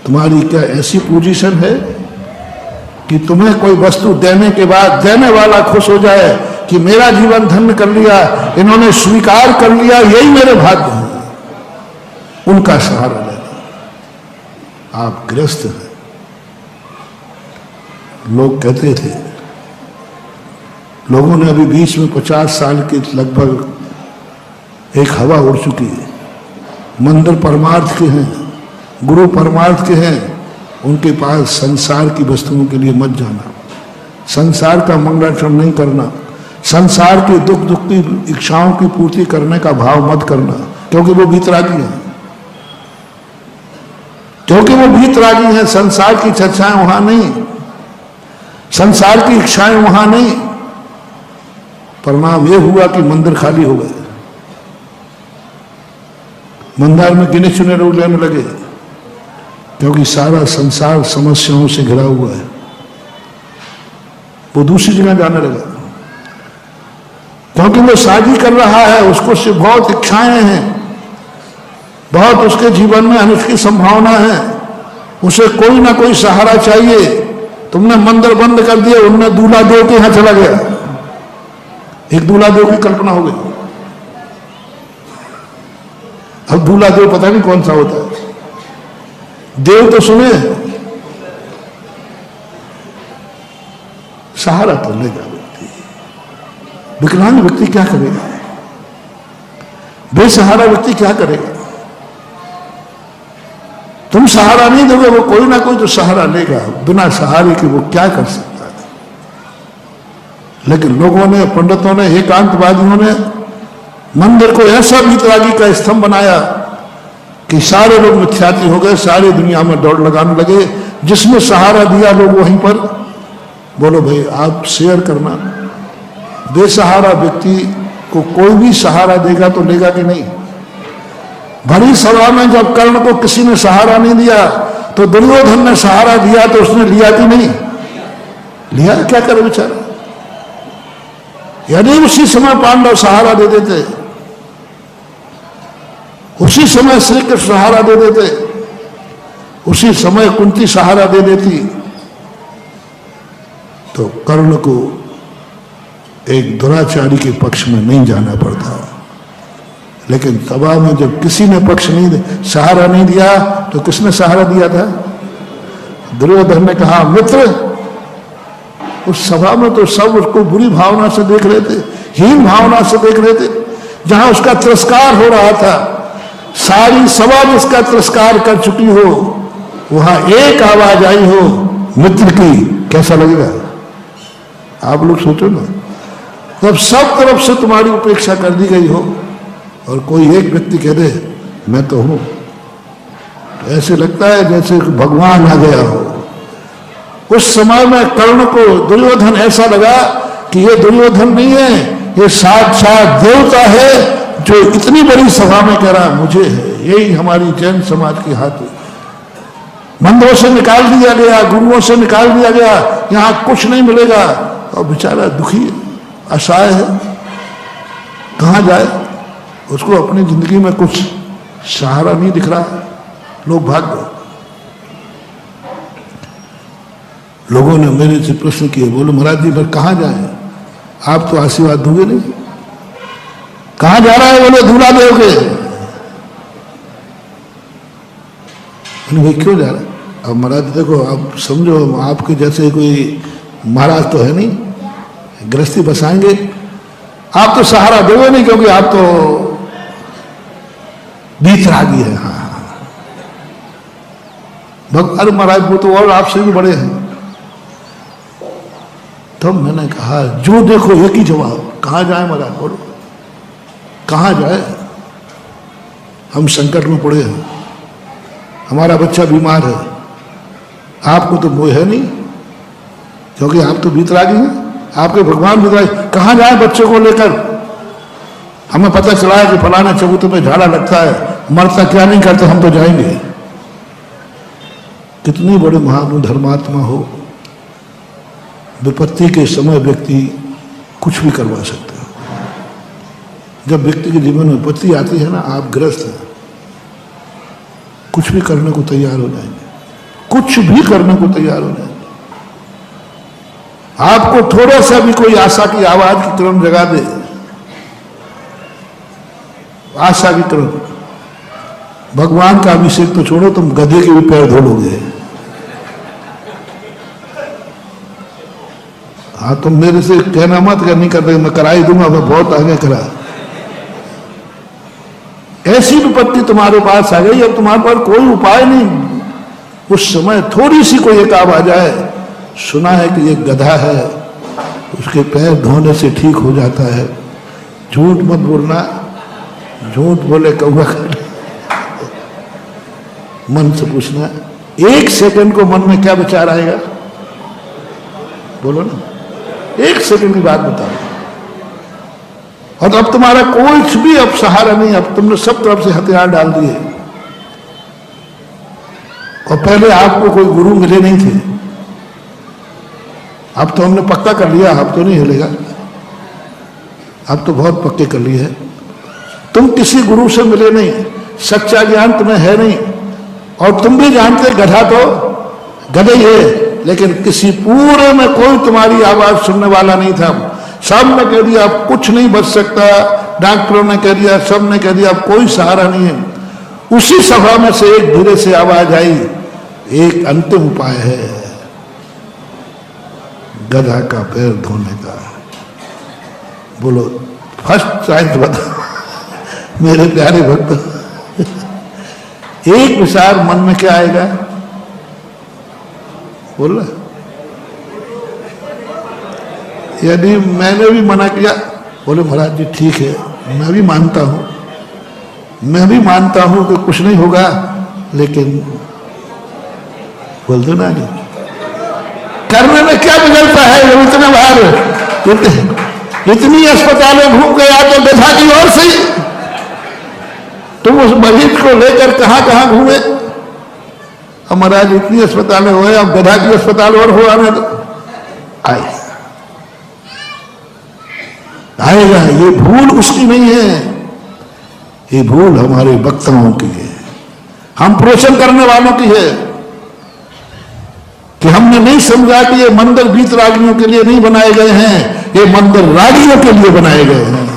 तुम्हारी क्या ऐसी पोजीशन है कि तुम्हें कोई वस्तु देने के बाद देने वाला खुश हो जाए कि मेरा जीवन धन्य कर लिया, इन्होंने स्वीकार कर लिया, यही मेरे भाग्य हैं। उनका सहारा लेना। आप ग्रस्त हैं। लोग कहते थे, लोगों ने अभी बीच में 50 साल के लगभग एक हवा उड़ चुकी है। मंदिर परमार्थ के हैं, गुरु परमार्थ के हैं, उनके पास संसार की वस्तुओं के लिए मत जाना, संसार का मंगलाचरण नहीं करना, संसार के दुख की इच्छाओं की पूर्ति करने का भाव मत करना, क्योंकि वो वीतरागी हैं, क्योंकि वो वीतरागी हैं। संसार की चर्चाएं वहां नहीं, संसार की इच्छाएं वहां नहीं। परिणाम यह हुआ कि मंदिर खाली हो गए। मंदिर में गिने चुने लोग लेने लगे, क्योंकि सारा संसार समस्याओं से घिरा हुआ है। वो दूसरी जगह जाने लगा, क्योंकि वो शादी कर रहा है, उसको से बहुत इच्छाएं हैं, बहुत उसके जीवन में अनिष्ट की संभावना है, उसे कोई ना कोई सहारा चाहिए। तुमने मंदिर बंद कर दिया, उनने दूल्हा देव के यहां चला गया। एक दूल्हा देव की कल्पना हो गई। अब दूल्हा देव पता नहीं कौन सा होता है। देव तो सुने, सहारा तो लेगा व्यक्ति। विकलांग व्यक्ति क्या करेगा? बेसहारा व्यक्ति क्या करेगा? तुम सहारा नहीं दोगे, वो कोई ना कोई तो सहारा लेगा। बिना सहारे के वो क्या कर सकता है? लेकिन लोगों ने, पंडितों ने, एकांतवादियों ने मंदिर को ऐसा वीतरागी का स्तंभ बनाया कि सारे लोग मिथ्याती हो गए, सारी दुनिया में दौड़ लगाने लगे। जिसने सहारा दिया लोग वहीं पर, बोलो भाई आप शेयर करना। बेसहारा व्यक्ति को कोई भी सहारा देगा तो लेगा कि नहीं? भरी सभा में जब कर्ण को किसी ने सहारा नहीं दिया तो दुर्योधन ने सहारा दिया, तो उसने लिया कि नहीं लिया? क्या करे बेचारा? यदि उसी समय पांडव सहारा दे देते, उसी समय श्री कृष्ण सहारा दे देते, उसी समय कुंती सहारा दे देती, तो कर्ण को एक दुराचारी के पक्ष में नहीं जाना पड़ता। लेकिन सभा में जब किसी ने पक्ष नहीं, सहारा नहीं दिया, तो किसने सहारा दिया था? दुर्योधन ने कहा मित्र। उस सभा में तो सब उसको बुरी भावना से देख रहे थे, हीन भावना से देख रहे थे। जहां उसका तिरस्कार हो रहा था, सारी सभा जिसका तिरस्कार कर चुकी हो, वहां एक आवाज आई हो मित्र की, कैसा लगेगा? आप लोग सोचो ना। जब सब तरफ से तुम्हारी उपेक्षा कर दी गई हो और कोई एक व्यक्ति कह दे मैं तो हूं, तो ऐसे लगता है जैसे भगवान आ गया हो। उस समय में कर्ण को दुर्योधन ऐसा लगा कि ये दुर्योधन नहीं है, ये साक्षात देवता है जो इतनी बड़ी सभा में कह रहा मुझे है। यही हमारी जैन समाज की हाथ है। मंदिरों से निकाल दिया गया, गुरुओं से निकाल दिया गया, यहां कुछ नहीं मिलेगा, और बेचारा दुखी है, असहाय है, कहां जाए? उसको अपनी जिंदगी में कुछ सहारा नहीं दिख रहा। लोग भाग गए। लोगों ने मेरे से प्रश्न किए, बोले महाराज जी फिर कहां जाए? आप तो आशीर्वाद दोगे नहीं। कहां जा रहा है? बोले दूल्हा देव के। भाई क्यों जा रहा है? अब महाराज देखो, आप समझो, आपके जैसे कोई महाराज तो है नहीं, गृहस्थी बसाएंगे। आप तो सहारा दोगे नहीं, क्योंकि आप तो वीतरागी है। हाँ अरे महाराज वो तो और आपसे भी बड़े हैं। तब मैंने कहा जो देखो एक ही जवाब, कहां जाए महाराज? बोलो कहां जाए? हम संकट में पड़े हैं, हमारा बच्चा बीमार है, आपको तो मोह है नहीं, क्योंकि आप तो वीतरागी हैं, आपके भगवान वीतरागी। कहां जाए बच्चे को लेकर? हमें पता चला है कि फलाना चबूतरे पे झाड़ा लगता है, मरता क्या नहीं करते, हम तो जाएंगे। कितनी बड़े महान धर्मात्मा हो, विपत्ति के समय व्यक्ति कुछ भी करवा सकता है। जब व्यक्ति के जीवन में विपत्ति आती है ना, आप ग्रस्त हैं, कुछ भी करने को तैयार हो जाएंगे। कुछ भी करने को तैयार हो जाए। आपको थोड़ा सा भी कोई आशा की आवाज की किरण जगा दे, आशा की किरण, भगवान का अभिषेक तो छोड़ो, तुम गधे के भी पैर धो लोगे। हाँ, तुम मेरे से कहना मत कर, नहीं करते, मैं करा ही दूंगा, मैं बहुत आगे करा। ऐसी विपत्ति तुम्हारे पास आ गई, अब तुम्हारे पास कोई उपाय नहीं। उस समय थोड़ी सी कोई एक आवाज आए, सुना है कि एक गधा है, उसके पैर धोने से ठीक हो जाता है। झूठ मत बोलना, झूठ बोले कौवा कर। मन से पूछना, एक सेकंड को मन में क्या विचार आएगा, बोलो ना, एक सेकंड की बात बताओ। और अब तुम्हारा कोई भी अब सहारा नहीं, अब तुमने सब तरफ से हथियार डाल दिए। और पहले आपको कोई गुरु मिले नहीं थे, अब तो हमने पक्का कर लिया, अब तो नहीं हिलेगा, अब तो बहुत पक्के कर लिए है। तुम किसी गुरु से मिले नहीं, सच्चा ज्ञान तुम्हें है नहीं, और तुम भी जानते गधा तो गधा ही है, लेकिन किसी पूरे में कोई तुम्हारी आवाज सुनने वाला नहीं था। सब ने कह दिया अब कुछ नहीं बच सकता, डॉक्टरों ने कह दिया, सब ने कह दिया अब कोई सहारा नहीं है। उसी सभा में से एक धीरे से आवाज आई, एक अंतिम उपाय है, गधा का पैर धोने का। बोलो फर्स्ट चॉइस बता मेरे प्यारे भक्त। एक विचार मन में क्या आएगा, बोल रहा, यदि मैंने भी मना किया, बोले महाराज जी ठीक है, मैं भी मानता हूं कि कुछ नहीं होगा, लेकिन बोल दो ना, नहीं करने में क्या बिगड़ता है, जब इतने बार इतनी अस्पतालें घूम गया तो गधा की ओर से तुम उस मरीज को लेकर कहां कहां घूमे। अब महाराज इतनी अस्पतालें हुए, अब गधा की अस्पताल और हो आने तो आएगा। ये भूल उसकी नहीं है, ये भूल हमारे वक्ताओं की है, हम प्रवचन करने वालों की है, कि हमने नहीं समझा कि ये मंदिर वीतरागियों के लिए नहीं बनाए गए हैं, ये मंदिर रागियों के लिए बनाए गए हैं।